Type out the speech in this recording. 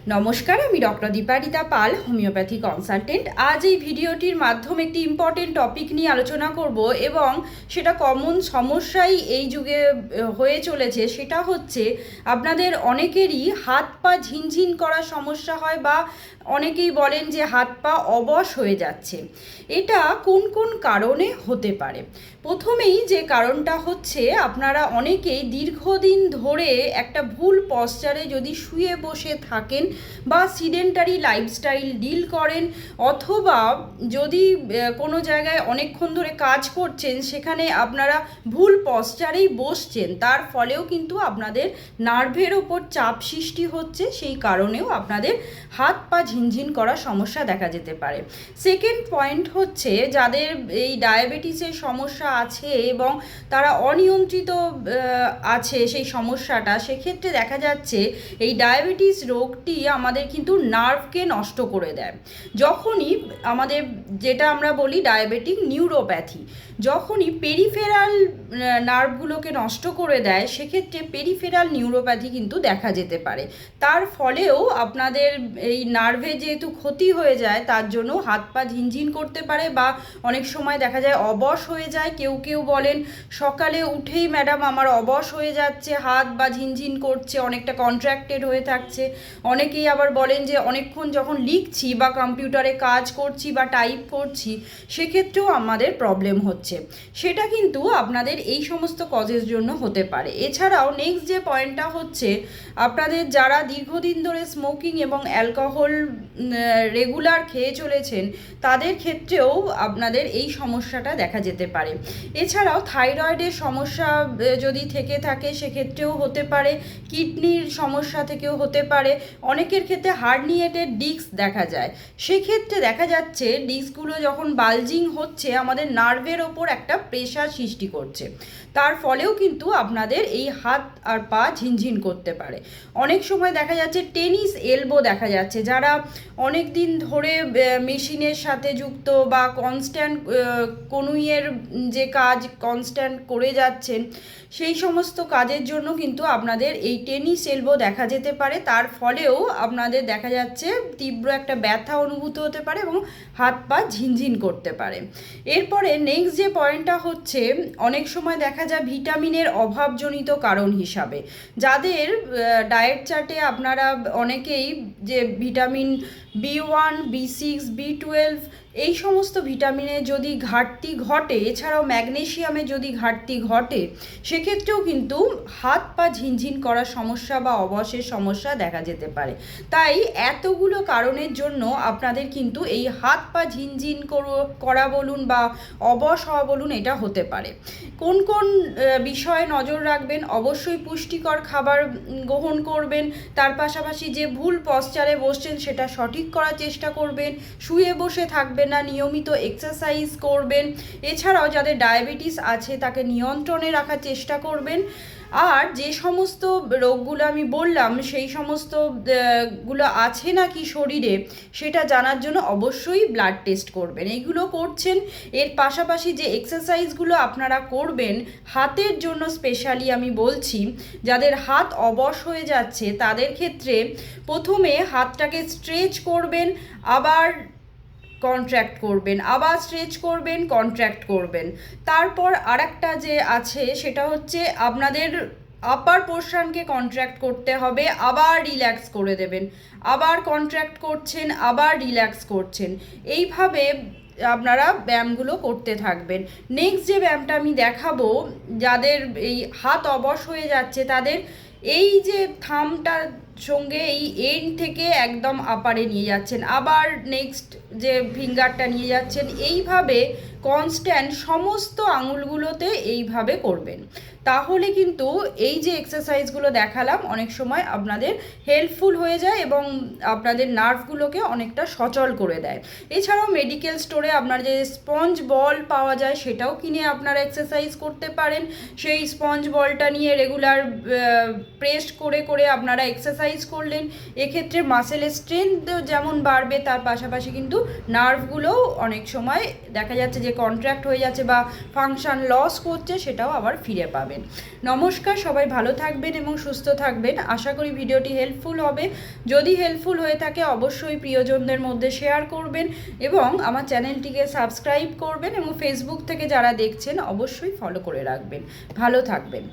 নমস্কার, আমি ডক্টর দীপারিতা পাল, homeopathy consultant. আজ এই ভিডিওটির মাধ্যমে একটি ইম্পর্টেন্ট টপিক নিয়ে আলোচনা করব এবং সেটা কমন সমস্যাই এই যুগে হয়ে চলেছে। সেটা হচ্ছে আপনাদের অনেকেরই হাত পা ঝিনঝিন করার সমস্যা হয় বা অনেকেই বলেন যে হাত পা অবশ হয়ে যাচ্ছে। এটা কোন কোন কারণে হতে পারে? প্রথমেই যে কারণটা হচ্ছে, আপনারা অনেকেই দীর্ঘদিন ধরে একটা ভুল পশ্চারে যদি শুয়ে বসে থাকেন বা সিডেন্টারি লাইফস্টাইল ডিল করেন, অথবা যদি কোনো জায়গায় অনেকক্ষণ ধরে কাজ করছেন সেখানে আপনারা ভুল পশ্চারেই বসছেন, তার ফলেও কিন্তু আপনাদের নার্ভের ওপর চাপ সৃষ্টি হচ্ছে। সেই কারণেও আপনাদের হাত পা ঝিনঝিন করার সমস্যা দেখা যেতে পারে। সেকেন্ড পয়েন্ট হচ্ছে, যাদের এই ডায়াবেটিসের সমস্যা আছে এবং তারা অনিয়ন্ত্রিত আছে সেই সমস্যাটা, সেক্ষেত্রে দেখা যাচ্ছে এই ডায়াবেটিস রোগটি আমাদের কিন্তু নার্ভকে নষ্ট করে দেয়। যখনই আমাদের, যেটা আমরা বলি ডায়াবেটিক নিউরোপ্যাথি, যখনই পেরিফেরাল নার্ভগুলোকে নষ্ট করে দেয়, সেক্ষেত্রে পেরিফেরাল নিউরোপ্যাথি কিন্তু দেখা যেতে পারে। তার ফলেও আপনাদের এই নার্ভে যেহেতু ক্ষতি হয়ে যায়, তার জন্য হাত পা ঝিনঝিন করতে পারে বা অনেক সময় দেখা যায় অবশ হয়ে যায়। কেউ কেউ বলেন সকালে উঠেই ম্যাডাম আমার অবশ হয়ে যাচ্ছে, হাত বা ঝিনঝিন করছে, অনেকটা কন্ট্রাক্টেড হয়ে থাকছে। অনেকেই আবার বলেন যে অনেকক্ষণ যখন লিখছি বা কম্পিউটারে কাজ করছি বা টাইপ করছি, সেক্ষেত্রেও আমাদের প্রবলেম হচ্ছে। সেটা কিন্তু আপনাদের এই সমস্ত কজের জন্য হতে পারে। এছাড়াও নেক্সট যে পয়েন্টটা হচ্ছে, আপনাদের যারা দীর্ঘদিন ধরে স্মোকিং এবং অ্যালকোহল রেগুলার খেয়ে চলেছেন, তাদের ক্ষেত্রেও আপনাদের এই সমস্যাটা দেখা যেতে পারে। এছাড়াও থাইরয়েডের সমস্যা যদি থেকে থাকে, সেক্ষেত্রেও হতে পারে। কিডনির সমস্যা থেকেও হতে পারে। অনেকের ক্ষেত্রে হার্নিয়েটেড ডিস্ক দেখা যায়। সেক্ষেত্রে দেখা যাচ্ছে ডিস্কগুলো যখন বালজিং হচ্ছে, আমাদের নার্ভের ওপর একটা প্রেশার সৃষ্টি করছে। তার ফলেও কিন্তু আপনাদের এই হাত আর পা ঝিনঝিন করতে পারে। অনেক সময় দেখা যাচ্ছে টেনিস এলবো দেখা যাচ্ছে, যারা অনেক দিন ধরে মেশিনের সাথে যুক্ত বা কনস্ট্যান্ট কনুইয়ের যে কাজ কনস্ট্যান্ট করে যাচ্ছেন, সেই সমস্ত কাজের জন্য কিন্তু আপনাদের এই টেনিস এলবো দেখা যেতে পারে। তার ফলেও আপনাদের দেখা যাচ্ছে তীব্র একটা ব্যথা অনুভূত হতে পারে এবং হাত পা ঝিনঝিন করতে পারে। এরপরে নেক্সট যে পয়েন্টটা হচ্ছে, অনেক সময় দেখা যায় ভিটামিনের অভাবজনিত কারণ হিসাবে, যাদের ডায়েট চার্টে আপনারা অনেকেই যে ভিটামিন B1, B6, B12 এই সমস্ত ভিটামিনে যদি ঘাটতি ঘটে, এছাড়াও ম্যাগনেসিয়ামে যদি ঘাটতি ঘটে, সেক্ষেত্রেও কিন্তু হাত পা ঝিনঝিন করার সমস্যা বা অবশের সমস্যা দেখা যেতে পারে। তাই এতগুলো কারণের জন্য আপনাদের কিন্তু এই হাত পা ঝিনঝিন করা বলুন বা অবশ হওয়া বলুন, এটা হতে পারে। কোন কোন বিষয়ে নজর রাখবেন? অবশ্যই পুষ্টিকর খাবার গ্রহণ করবেন। তার পাশাপাশি যে ভুল পশ্চারে বসছেন সেটা সঠিক করার চেষ্টা করবেন। শুয়ে বসে থাকবেন না, নিয়মিত এক্সারসাইজ করবেন। এছাড়াও যাদের ডায়াবেটিস আছে তাকে নিয়ন্ত্রণে রাখার চেষ্টা করবেন। আর যে সমস্ত রোগগুলো আমি বললাম, সেই সমস্ত গুলো আছে নাকি শরীরে, সেটা জানার জন্য অবশ্যই ব্লাড টেস্ট করবেন। এইগুলো করছেন। এর পাশাপাশি যে এক্সারসাইজগুলো আপনারা করবেন হাতের জন্য, স্পেশালি আমি বলছি, যাদের হাত অবশ হয়ে যাচ্ছে তাদের ক্ষেত্রে প্রথমে হাতটাকে স্ট্রেচ করবেন, আবার কন্ট্র্যাক্ট করবেন, আবার স্ট্রেচ করবেন, কন্ট্র্যাক্ট করবেন। তারপর আরেকটা যে আছে সেটা হচ্ছে আপনাদের আপার পোর্শনকে কন্ট্র্যাক্ট করতে হবে, আবার রিল্যাক্স করে দেবেন, আবার কন্ট্র্যাক্ট করছেন, আবার রিল্যাক্স করছেন। এইভাবে আপনারা ব্যায়ামগুলো করতে থাকবেন। নেক্সট যে ব্যায়ামটা আমি দেখাবো, যাদের এই হাত অবশ হয়ে যাচ্ছে তাদের এই যে থামটার সঙ্গে এই এন্ড থেকে একদম আপারে নিয়ে যাচ্ছেন, আবার নেক্সট যে ফিঙ্গারটা নিয়ে যাচ্ছেন, এইভাবে কনস্ট্যান্ট সমস্ত আঙুলগুলোতে এইভাবে করবেন। তাহলে কিন্তু এই যে এক্সারসাইজগুলো দেখালাম অনেক সময় আপনাদের হেল্পফুল হয়ে যায় এবং আপনাদের নার্ভগুলোকে অনেকটা সচল করে দেয়। এছাড়াও মেডিকেল স্টোরে আপনার যে স্পঞ্জ বল পাওয়া যায়, সেটাও কিনে আপনারা এক্সারসাইজ করতে পারেন। সেই স্পঞ্জ বলটা নিয়ে রেগুলার প্রেস করে করে আপনারা এক্সারসাইজ করলেন। এক্ষেত্রে মাসেলের স্ট্রেংথ যেমন বাড়বে, তার পাশাপাশি কিন্তু নার্ভগুলোও অনেক সময় দেখা যাচ্ছে যে কন্ট্রাক্ট হয়ে যাচ্ছে বা ফাংশন লস করছে, সেটাও আবার ফিরে পাবেন। নমস্কার, সবাই ভালো থাকবেন এবং সুস্থ থাকবেন। আশা করি ভিডিওটি হেল্পফুল হবে। যদি হেল্পফুল হয়ে থাকে অবশ্যই প্রিয়জনদের মধ্যে শেয়ার করবেন এবং আমার চ্যানেলটিকে সাবস্ক্রাইব করবেন এবং ফেসবুক থেকে যারা দেখছেন অবশ্যই ফলো করে রাখবেন। ভালো থাকবেন।